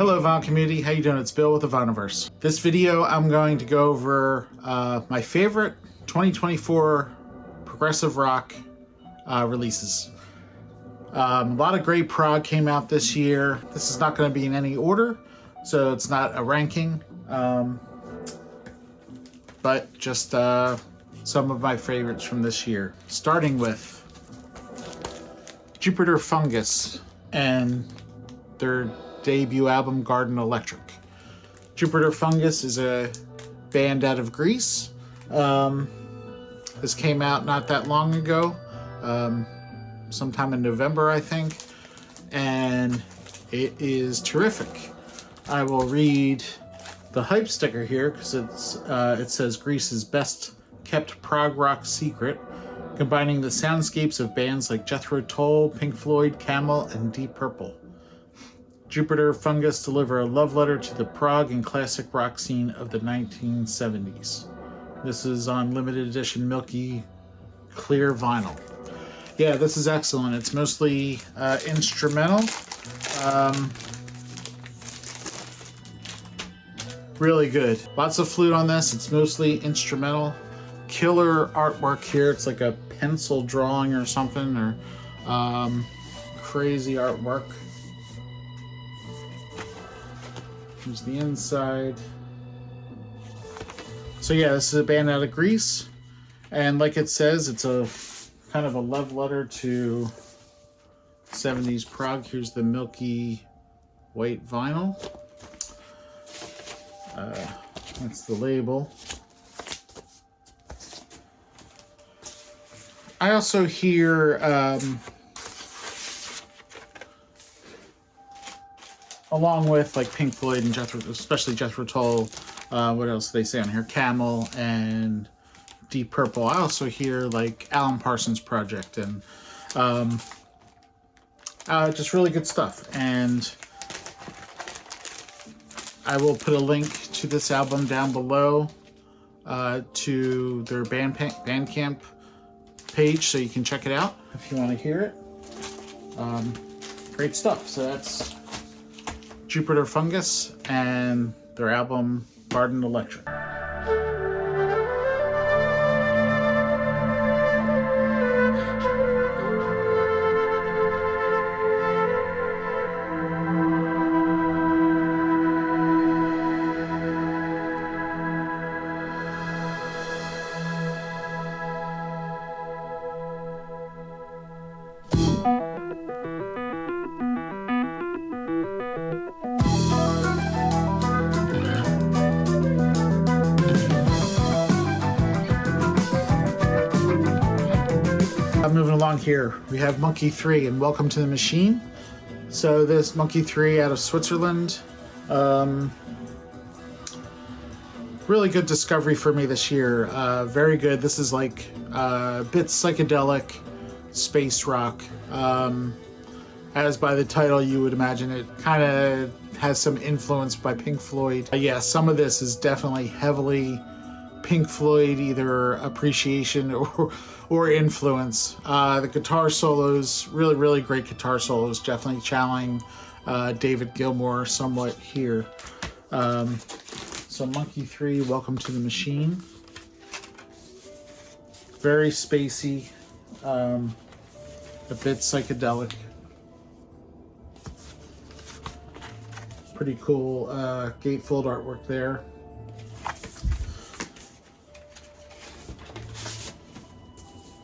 Hello Vinyl community, how you doing? It's Bill with the Vinyl-verse. This video I'm going to go over my favorite 2024 progressive rock releases. A lot of great prog came out this year. This is not going to be in any order, so it's not a ranking, but just some of my favorites from this year. Starting with Jupiter Fungus and their debut album Garden Electric. Jupiter Fungus is a band out of Greece. This came out not that long ago, sometime in November, I think, and it is terrific. I will read the hype sticker here because it says Greece's best kept prog rock secret, combining the soundscapes of bands like Jethro Tull, Pink Floyd, Camel, and Deep Purple. Jupiter Fungus deliver a love letter to the prog and classic rock scene of the 1970s. This is on limited edition Milky clear vinyl. Yeah, this is excellent. It's mostly instrumental. Really good. Lots of flute on this. It's mostly instrumental. Killer artwork here. It's like a pencil drawing or something, or crazy artwork. Here's the inside. So yeah, this is a band out of Greece, and like it says, it's a kind of a love letter to 70s prog. Here's the milky white vinyl. That's the label. I also hear along with like Pink Floyd and Jethro, especially Jethro Tull, what else do they say on here? Camel and Deep Purple. I also hear like Alan Parsons Project and just really good stuff. And I will put a link to this album down below to their Bandcamp page so you can check it out if you want to hear it. Great stuff. So that's Jupiter Fungus and their album Garden Electric. Moving along here, we have Monkey 3 and Welcome to the Machine. So this Monkey 3 out of Switzerland. Really good discovery for me this year. Very good. This is like a bit psychedelic space rock. As by the title you would imagine, it kind of has some influence by Pink Floyd. Yeah, some of this is definitely heavily Pink Floyd, either appreciation or influence. The guitar solos, really great guitar solos, definitely channeling David Gilmour somewhat here. So Monkey 3, Welcome to the Machine. Very spacey, a bit psychedelic. Pretty cool gatefold artwork there.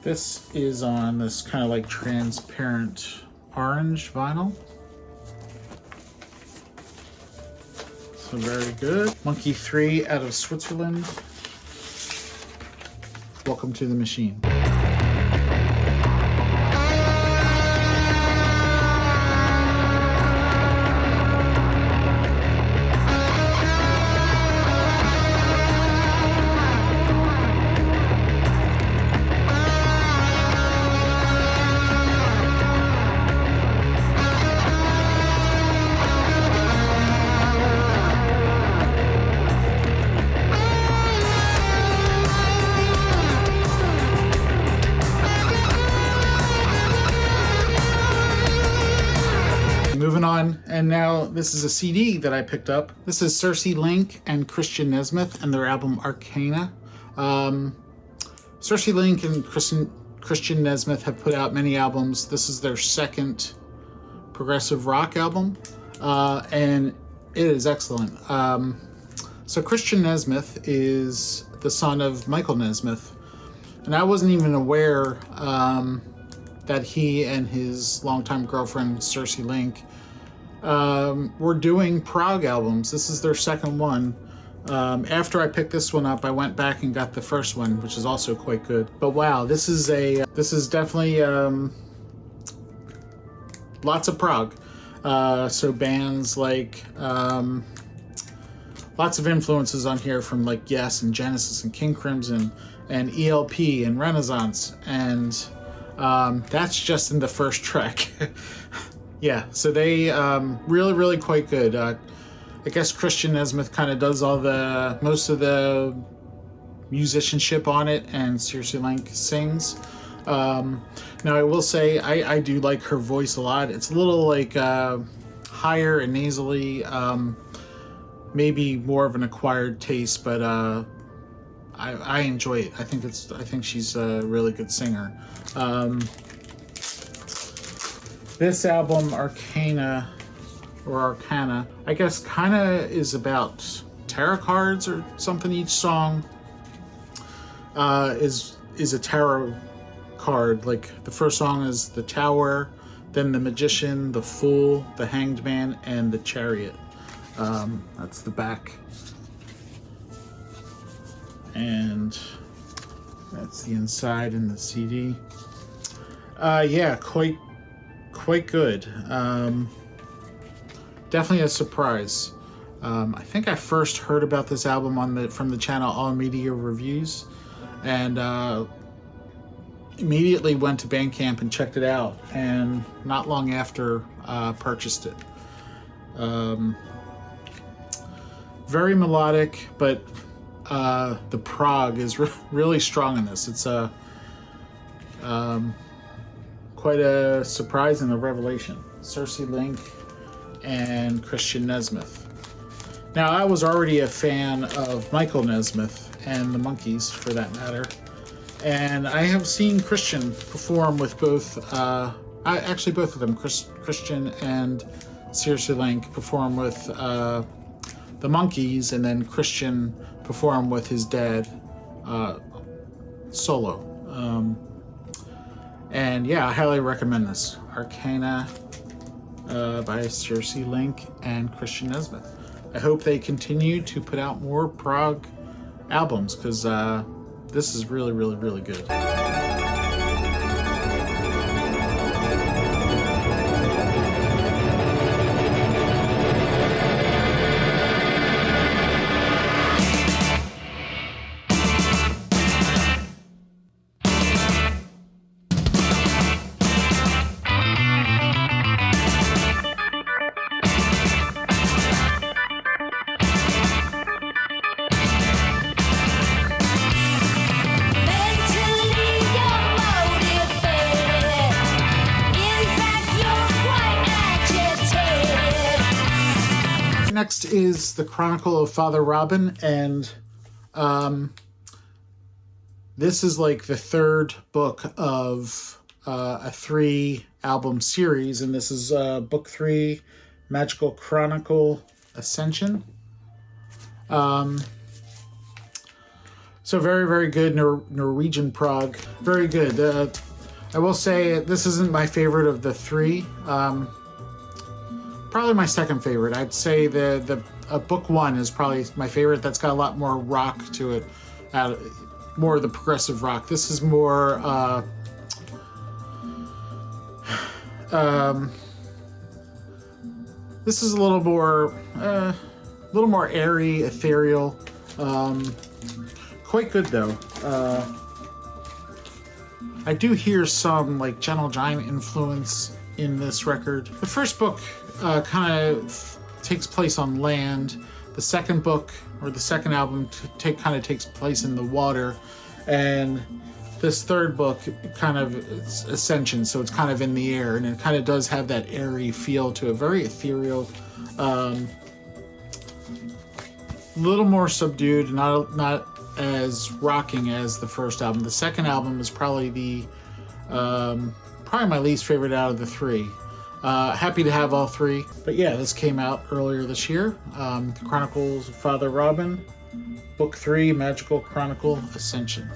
This is on this kind of like transparent orange vinyl. So very good. Monkey 3 out of Switzerland. Welcome to the Machine. moving on, and now this is a CD that I picked up. This is Circe Link and Christian Nesmith and their album Arcana. Circe Link and Christian Nesmith have put out many albums. This is their second progressive rock album, and it is excellent. So Christian Nesmith is the son of Michael Nesmith, and I wasn't even aware that he and his longtime girlfriend Circe Link were doing prog albums. This is their second one. After I picked this one up, I went back and got the first one, which is also quite good. But wow, this is definitely lots of prog. So bands like lots of influences on here from like Yes and Genesis and King Crimson and ELP and Renaissance, and that's just in the first track. Yeah, so they really quite good. I guess Christian Nesmith kind of does most of the musicianship on it, and Circe Link sings. Now I will say I do like her voice a lot. It's a little like higher and nasally, maybe more of an acquired taste, but I enjoy it. I think she's a really good singer. This album, Arcana, I guess kind of is about tarot cards or something. Each song is a tarot card. Like the first song is the Tower, then the Magician, the Fool, the Hanged Man, and the Chariot. That's the back, and that's the inside in the CD. Yeah, quite good. Definitely a surprise. I think I first heard about this album from the channel All Media Reviews, and immediately went to Bandcamp and checked it out, and not long after purchased it. Very melodic, but the prog is really strong in this. It's quite a surprise and a revelation. Circe Link and Christian Nesmith. Now, I was already a fan of Michael Nesmith and the Monkees, for that matter, and I have seen Christian perform with both, actually both of them, Christian and Circe Link perform with the Monkees, and then Christian perform with his dad solo. And yeah, I highly recommend this. Arcana by Circe Link and Christian Nesmith. I hope they continue to put out more prog albums, because this is really good. Next is the Chronicle of Father Robin, and this is like the third book of a 3-album series, and this is book 3, Magical Chronicle Ascension. So very good Norwegian prog. Very good. I will say this isn't my favorite of the 3. Probably my second favorite. I'd say the book 1 is probably my favorite. That's got a lot more rock to it, more of the progressive rock. This is more this is a little more airy, ethereal. Quite good though. I do hear some like Gentle Giant influence in this record. The first book kind of takes place on land. The second book, or the second album, kind of takes place in the water, and this third book kind of is Ascension, so it's kind of in the air, and it kind of does have that airy feel to it, very ethereal, little more subdued, not as rocking as the first album. The second album is probably probably my least favorite out of the three. Happy to have all three, but yeah, this came out earlier this year. The Chronicles of Father Robin, Book 3, Magical Chronicle Ascension.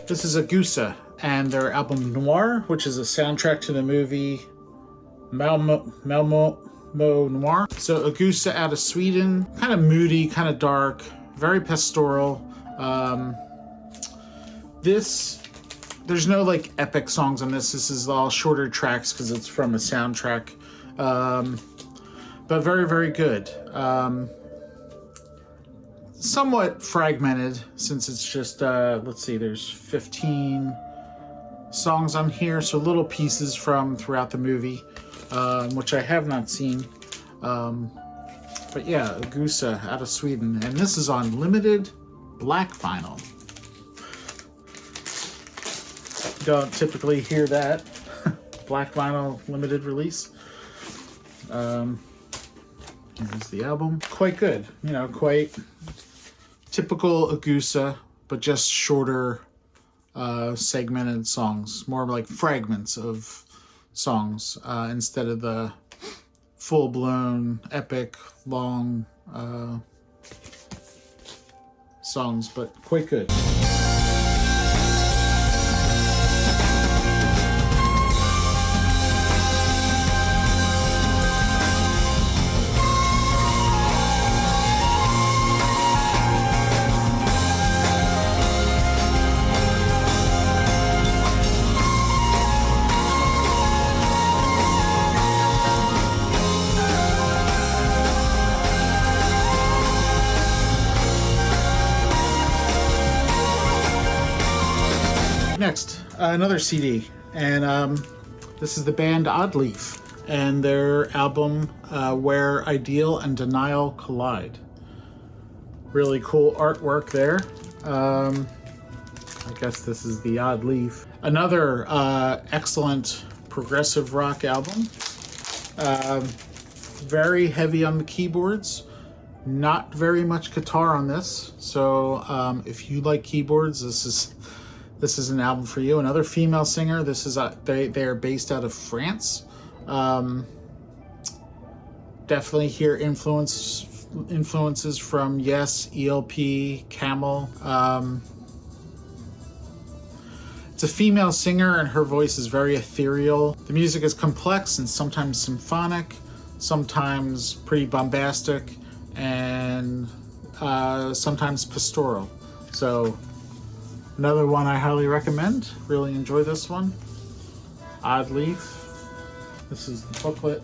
This is Agusa and their album Noir, which is a soundtrack to the movie Malmo Noir. So Agusa out of Sweden, kind of moody, kind of dark, very pastoral. There's no like epic songs on this. This is all shorter tracks because it's from a soundtrack, but very, very good. Somewhat fragmented since it's just let's see, there's 15 songs on here, so little pieces from throughout the movie, which I have not seen, but yeah, Agusa out of Sweden, and this is on limited black vinyl. Don't typically hear that. Black vinyl limited release. Here's the album. Quite good, quite typical Agusa, but just shorter, segmented songs, more like fragments of songs, instead of the full-blown, epic, long songs, but quite good. Next, another CD, and this is the band Oddleaf and their album Where Ideal and Denial Collide. Really cool artwork there. I guess this is the Oddleaf. Another excellent progressive rock album. Very heavy on the keyboards. Not very much guitar on this, so if you like keyboards, this is an album for you. Another female singer. This is they are based out of France. Definitely hear influences from Yes, ELP, Camel. It's a female singer, and her voice is very ethereal. The music is complex and sometimes symphonic, sometimes pretty bombastic, and sometimes pastoral. So another one I highly recommend. Really enjoy this one. Oddleaf. This is the booklet.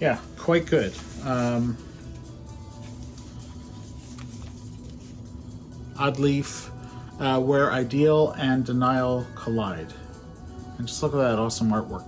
Yeah, quite good. Oddleaf. Where Ideal and Denial Collide. And just look at that awesome artwork.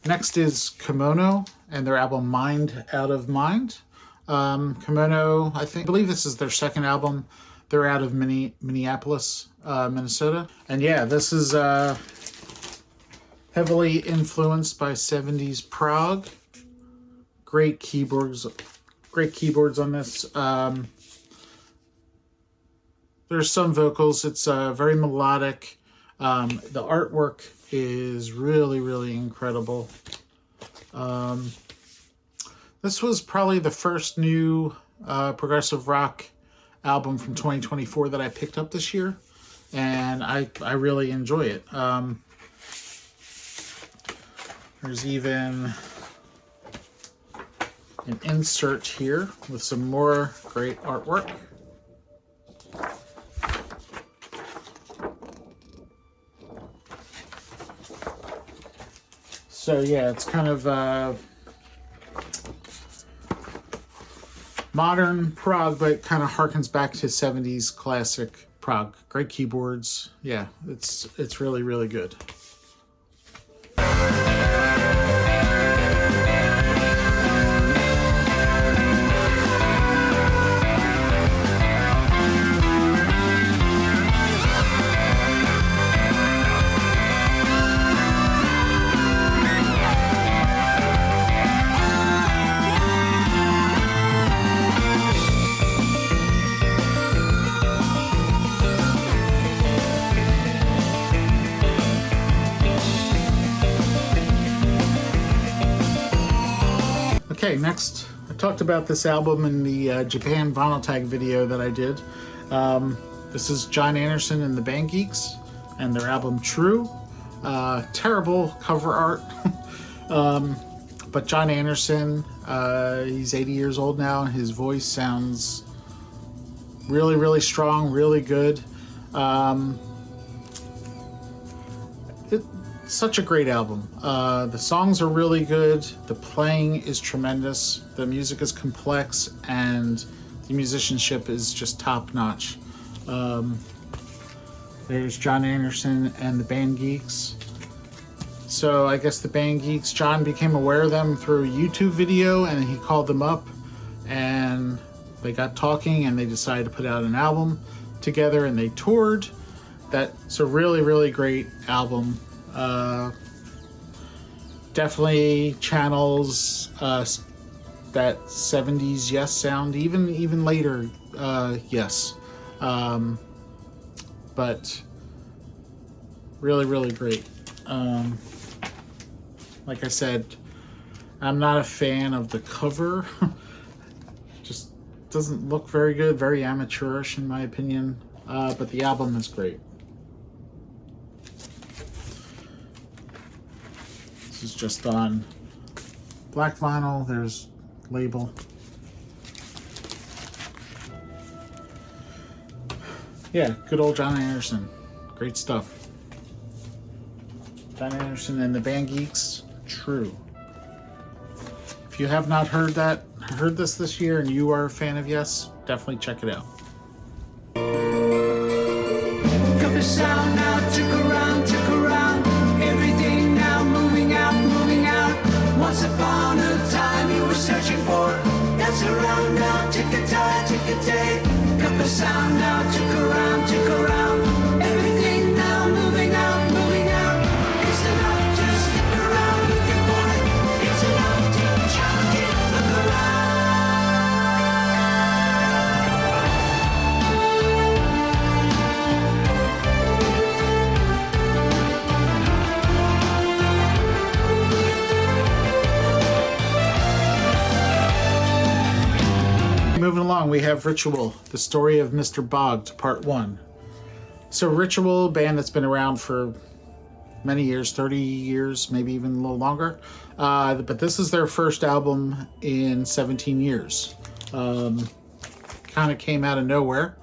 Next is Kimono and their album Mind Out of Mind. Kimono, I believe this is their second album. They're out of Minneapolis, Minnesota. And yeah, this is heavily influenced by 70s prog. Great keyboards on this. There's some vocals. It's very melodic. The artwork is really, really incredible. This was probably the first new progressive rock album from 2024 that I picked up this year, and I really enjoy it. There's even an insert here with some more great artwork. So yeah, it's kind of modern prog, but kind of harkens back to 70s classic prog. Great keyboards. Yeah, it's really, really good. Okay, next, I talked about this album in the Japan Vinyl Tag video that I did. This is Jon Anderson and the Band Geeks and their album True. Terrible cover art. But Jon Anderson, he's 80 years old now, and his voice sounds really, really strong, really good. It's such a great album. The songs are really good. The playing is tremendous. The music is complex, and the musicianship is just top notch. There's Jon Anderson and the Band Geeks. So I guess the Band Geeks, Jon became aware of them through a YouTube video, and he called them up, and they got talking, and they decided to put out an album together, and they toured. That's a really, really great album. Definitely channels that 70s Yes sound, even later Yes. But really, really great. Like I said, I'm not a fan of the cover. Just doesn't look very good, very amateurish in my opinion. But the album is great. This is just on black vinyl. There's label. Yeah, good old Jon Anderson. Great stuff. Jon Anderson and the Band Geeks, True. If you have not heard this year and you are a fan of Yes, definitely check it out. Compass sound now took around, everything now moving out. Once upon a time you were searching for, that's around now, tick a day. Compass sound now took around, everything now moving out. It's enough to stick around looking for it. It's enough to challenge it. Look Moving along, we have Ritual, the story of Mr. Bogged, Part 1. So Ritual, band that's been around for many years, 30 years, maybe even a little longer. But this is their first album in 17 years. Kind of came out of nowhere.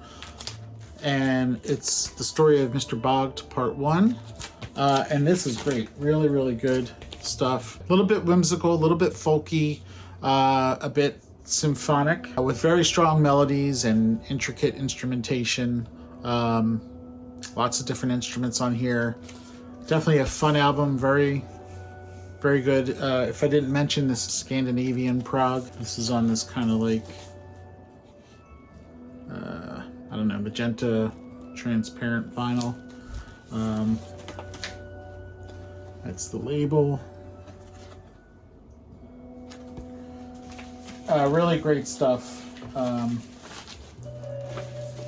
And it's the story of Mr. Bogged, Part 1. And this is great. Really, really good stuff. A little bit whimsical, a little bit folky, a bit symphonic, with very strong melodies and intricate instrumentation. Lots of different instruments on here. Definitely a fun album, very Very good. If I didn't mention, this is Scandinavian prog. This is on this kind of like, I don't know, magenta transparent vinyl. That's the label. Really great stuff.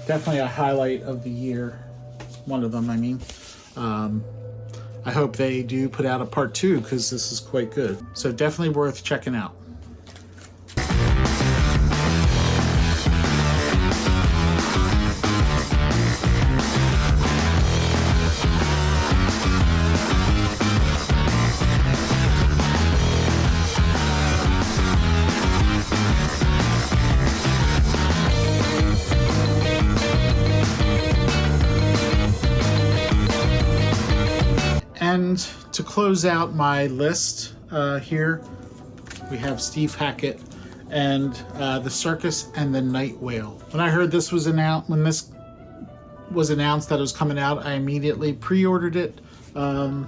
Definitely a highlight of the year. One of them, I mean. I hope they do put out a part 2 because this is quite good. So definitely worth checking out. And to close out my list here, we have Steve Hackett and The Circus and the Night Whale. When I heard this was announced, when this was announced that it was coming out, I immediately pre-ordered it from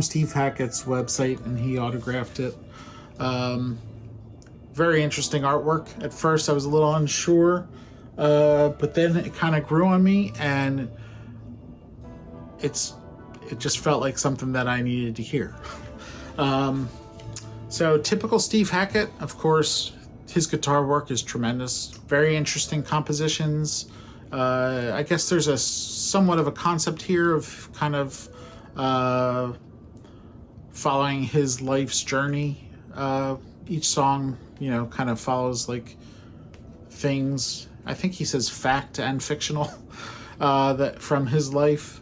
Steve Hackett's website, and he autographed it. Very interesting artwork. At first, I was a little unsure, but then it kind of grew on me, and it just felt like something that I needed to hear. So typical Steve Hackett, of course, his guitar work is tremendous. Very interesting compositions. I guess there's a somewhat of a concept here of kind of following his life's journey. Each song, you know, kind of follows like things, I think he says fact and fictional, that from his life.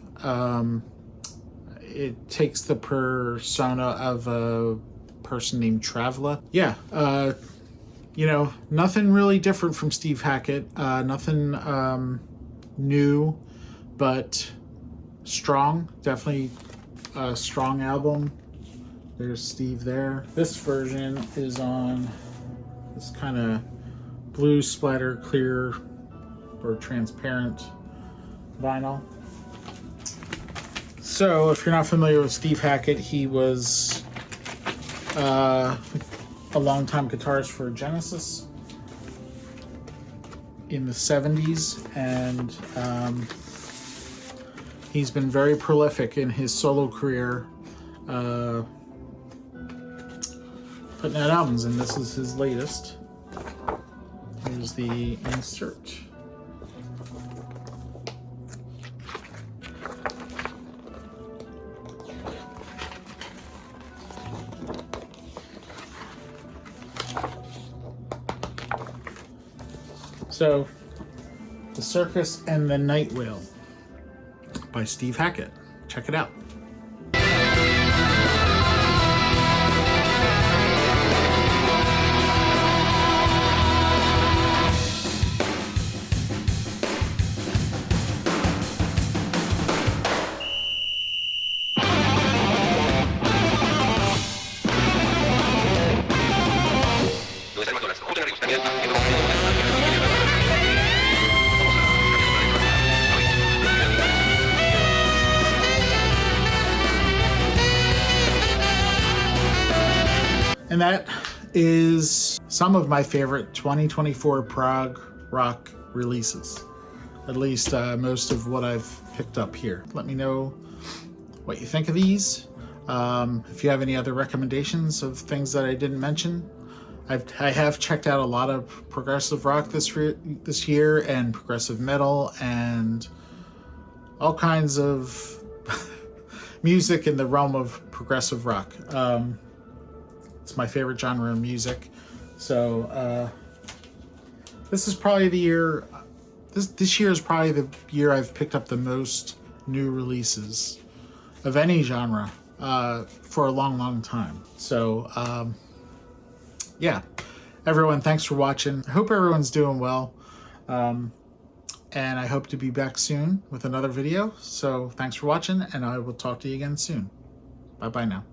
It takes the persona of a person named Traveler. Yeah, you know, nothing really different from Steve Hackett. Nothing new, but strong. Definitely a strong album. There's Steve there. This version is on this kind of blue splatter, clear or transparent vinyl. So, if you're not familiar with Steve Hackett, he was a longtime guitarist for Genesis in the 70s, and he's been very prolific in his solo career, putting out albums, and this is his latest. Here's the insert. So, The Circus and the Night Whale by Steve Hackett. Check it out. And that is some of my favorite 2024 prog rock releases. At least most of what I've picked up here. Let me know what you think of these. If you have any other recommendations of things that I didn't mention. I have checked out a lot of progressive rock this year, and progressive metal, and all kinds of music in the realm of progressive rock. It's my favorite genre of music. So this is probably the year. This year is probably the year I've picked up the most new releases of any genre for a long, long time. So yeah, everyone, thanks for watching. I hope everyone's doing well. And I hope to be back soon with another video. So thanks for watching, and I will talk to you again soon. Bye-bye now.